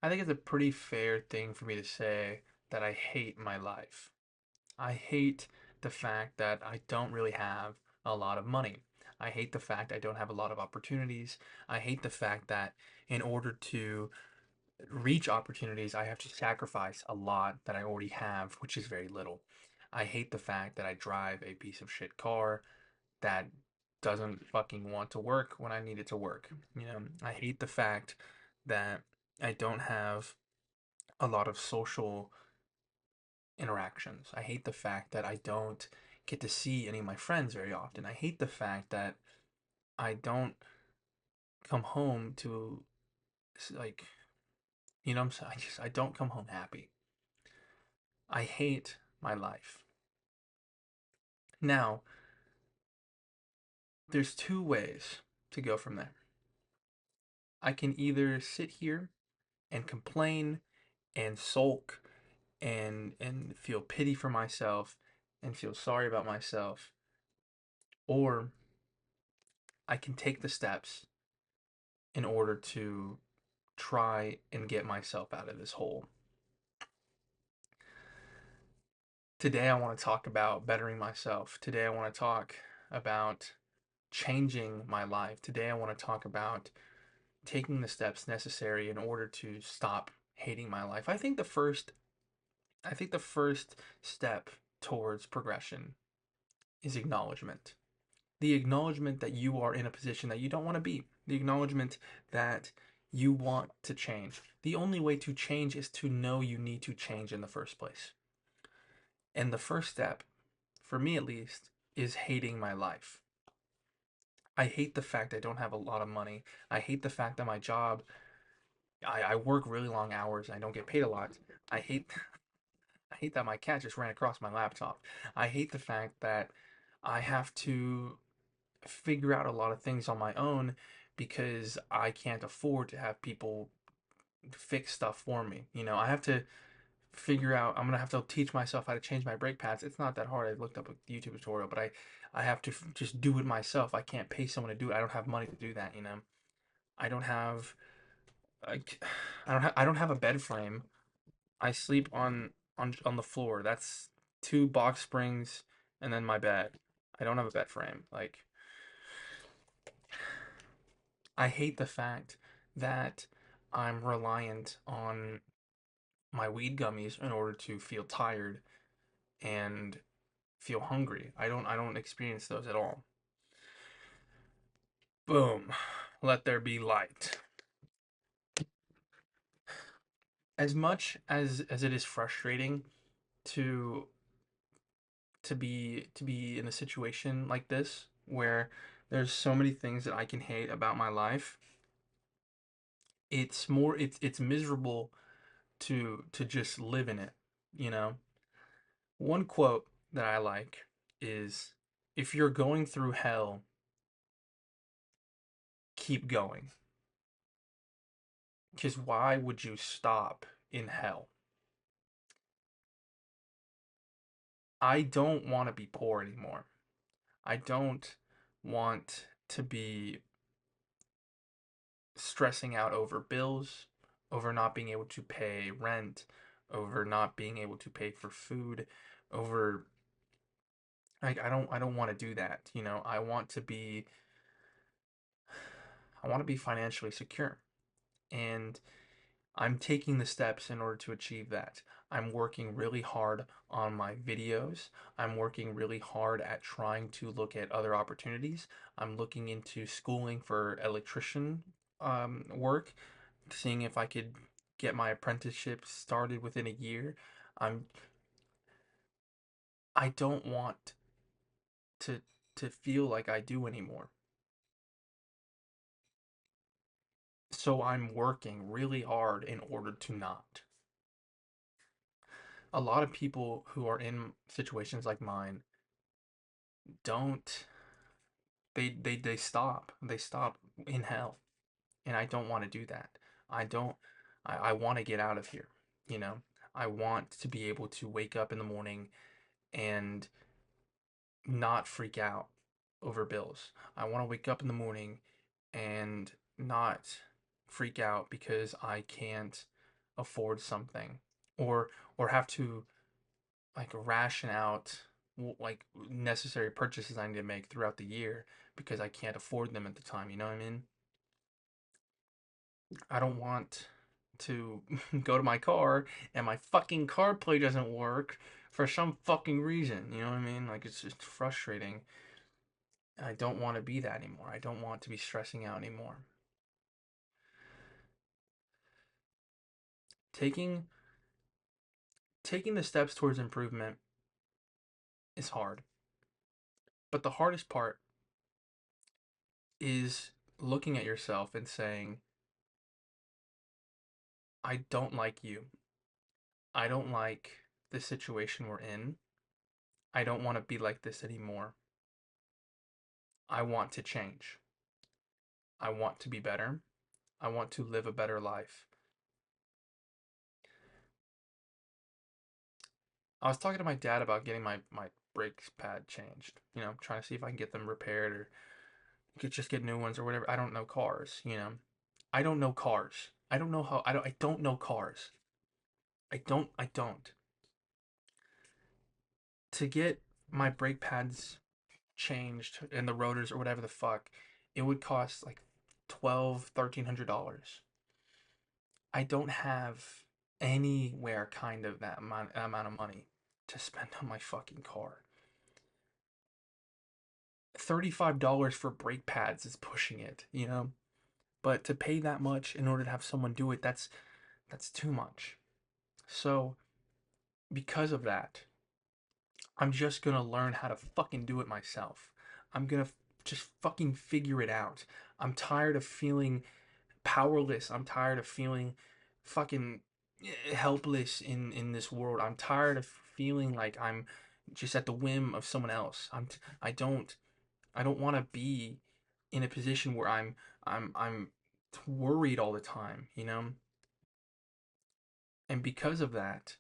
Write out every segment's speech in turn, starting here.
I think it's a pretty fair thing for me to say that I hate my life. I hate the fact that I don't really have a lot of money. I hate the fact I don't have a lot of opportunities. I hate the fact that in order to reach opportunities, I have to sacrifice a lot that I already have, which is very little. I hate the fact that I drive a piece of shit car that doesn't fucking want to work when I need it to work. I hate the fact that I don't have a lot of social interactions. I hate the fact that I don't get to see any of my friends very often. I hate the fact that I don't come home to like, I'm saying? I don't come home happy. I hate my life. Now, there's two ways to go from there. I can either sit here and complain and sulk and feel pity for myself and feel sorry about myself, or I can take the steps in order to try and get myself out of this hole. Today, I want to talk about bettering myself. Today, I want to talk about changing my life. Today, I want to talk about taking the steps necessary in order to stop hating my life. I think the first step towards progression is acknowledgement. The acknowledgement that you are in a position that you don't want to be. The acknowledgement that you want to change. The only way to change is to know you need to change in the first place. And the first step, for me at least, is hating my life. I hate the fact I don't have a lot of money. I hate the fact that my job, I work really long hours. I don't get paid a lot. I hate I hate that my cat just ran across my laptop. I hate the fact that I have to figure out a lot of things on my own because I can't afford to have people fix stuff for me. I have to figure out, I'm gonna have to teach myself how to change my brake pads. It's not that hard. I looked up a YouTube tutorial, but I have to just do it myself. I can't pay someone to do it. I don't have money to do that. I don't have like I don't have a bed frame. I sleep on the floor. That's two box springs and then my bed. I don't have a bed frame. Like, I hate the fact that I'm reliant on my weed gummies in order to feel tired and feel hungry. I don't experience those at all. Boom. Let there be light. As much as it is frustrating to to be in a situation like this where there's so many things that I can hate about my life, it's miserable to just live in it, you know? One quote that I like is, if you're going through hell, keep going. Because why would you stop in hell? I don't want to be poor anymore. I don't want to be stressing out over bills, over not being able to pay rent, over not being able to pay for food, over like I don't want to do that. I want to be financially secure. And I'm taking the steps in order to achieve that. I'm working really hard on my videos. I'm working really hard at trying to look at other opportunities. I'm looking into schooling for electrician work, seeing if I could get my apprenticeship started within a year. I'm I don't want to to feel like I do anymore. So I'm working really hard in order to not. A lot of people who are in situations like mine don't they stop. They stop in hell. And I don't want to do that. I don't I want to get out of here, you know? I want to be able to wake up in the morning and not freak out over bills. I want to wake up in the morning and not freak out because I can't. afford something, or have to like ration out like necessary purchases I need to make throughout the year because I can't afford them at the time. You know what I mean? I don't want to go to my car and my fucking CarPlay doesn't work for some fucking reason. You know what I mean? Like it's just frustrating. I don't want to be that anymore. I don't want to be stressing out anymore. Taking taking the steps towards improvement is hard. But the hardest part is looking at yourself and saying, I don't like you. I don't like the situation we're in. I don't want to be like this anymore. I want to change. I want to be better. I want to live a better life. I was talking to my dad about getting my brakes pad changed. Trying to see if I can get them repaired or just get new ones or whatever. I don't know cars. I don't know cars. I don't know how I don't know cars. I don't. To get my brake pads changed and the rotors or whatever the fuck, it would cost like 1,200 $1,300. I don't have anywhere kind of that amount of money to spend on my fucking car. $35 for brake pads is pushing it. But to pay that much in order to have someone do it, that's too much. So, because of that, I'm just gonna learn how to fucking do it myself. I'm gonna just fucking figure it out. I'm tired of feeling powerless. I'm tired of feeling fucking helpless in this world. I'm tired of feeling like I'm just at the whim of someone else. I don't want to be in a position where I'm worried all the time. And because of that,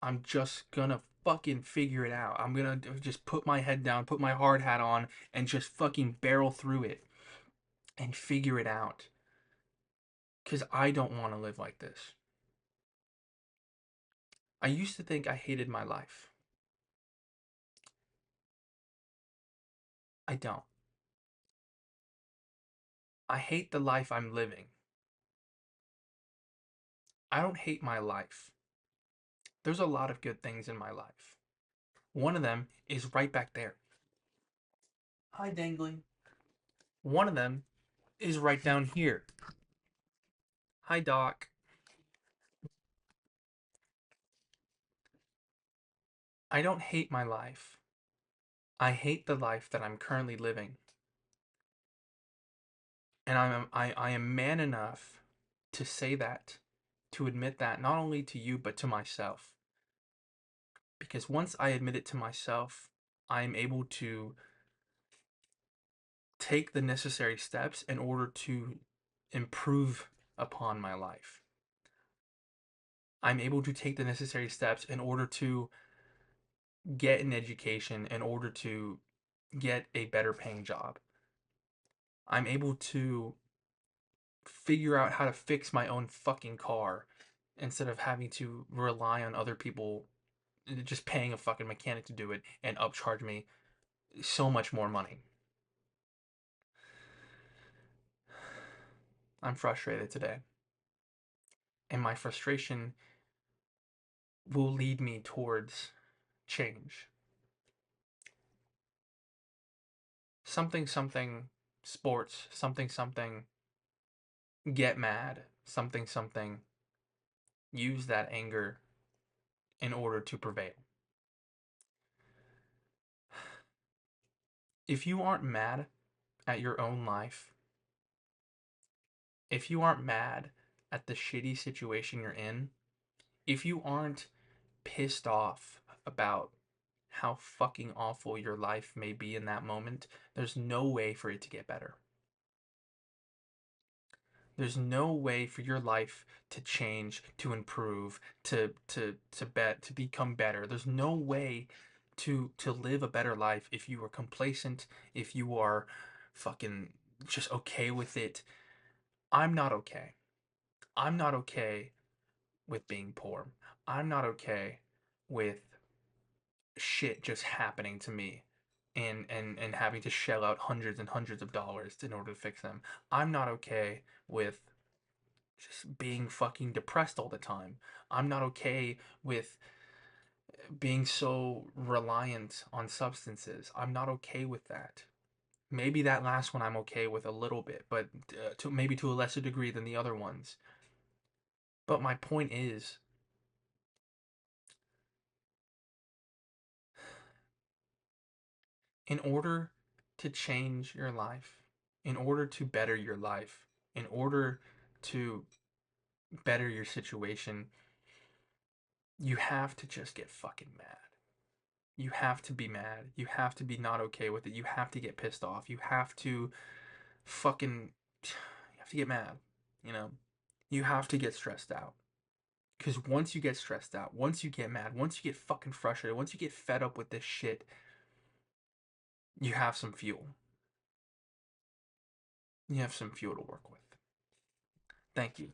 I'm just gonna fucking figure it out. I'm gonna just put my head down, put my hard hat on, and just fucking barrel through it and figure it out. Because I don't want to live like this. I used to think I hated my life. I don't. I hate the life I'm living. I don't hate my life. There's a lot of good things in my life. One of them is right back there. Hi, Dangling. One of them is right down here. Hi, Doc. I don't hate my life. I hate the life that I'm currently living. And I am man enough to say that, to admit that, not only to you, but to myself. Because once I admit it to myself, I am able to take the necessary steps in order to improve upon my life. I'm able to take the necessary steps in order to get an education, in order to get a better paying job. I'm able to figure out how to fix my own fucking car instead of having to rely on other people just paying a fucking mechanic to do it and upcharge me so much more money. I'm frustrated today. And my frustration will lead me towards change. Something, something, sports, something, something, get mad, something, something, use that anger in order to prevail. If you aren't mad at your own life, if you aren't mad at the shitty situation you're in, if you aren't pissed off about how fucking awful your life may be in that moment, there's no way for it to get better. There's no way for your life to change, to improve, to become better. There's no way to live a better life if you are complacent, if you are fucking just okay with it. I'm not okay. I'm not okay with being poor. I'm not okay with shit just happening to me and having to shell out hundreds and hundreds of dollars in order to fix them. I'm not okay with just being fucking depressed all the time. I'm not okay with being so reliant on substances. I'm not okay with that. Maybe that last one I'm okay with a little bit, but maybe to a lesser degree than the other ones. But my point is, in order to change your life, in order to better your life, in order to better your situation, you have to just get fucking mad. You have to be mad. You have to be not okay with it. You have to get pissed off. You have to fucking. You have to get mad. You know? You have to get stressed out. Because once you get stressed out, once you get mad, once you get fucking frustrated, once you get fed up with this shit, you have some fuel. You have some fuel to work with. Thank you.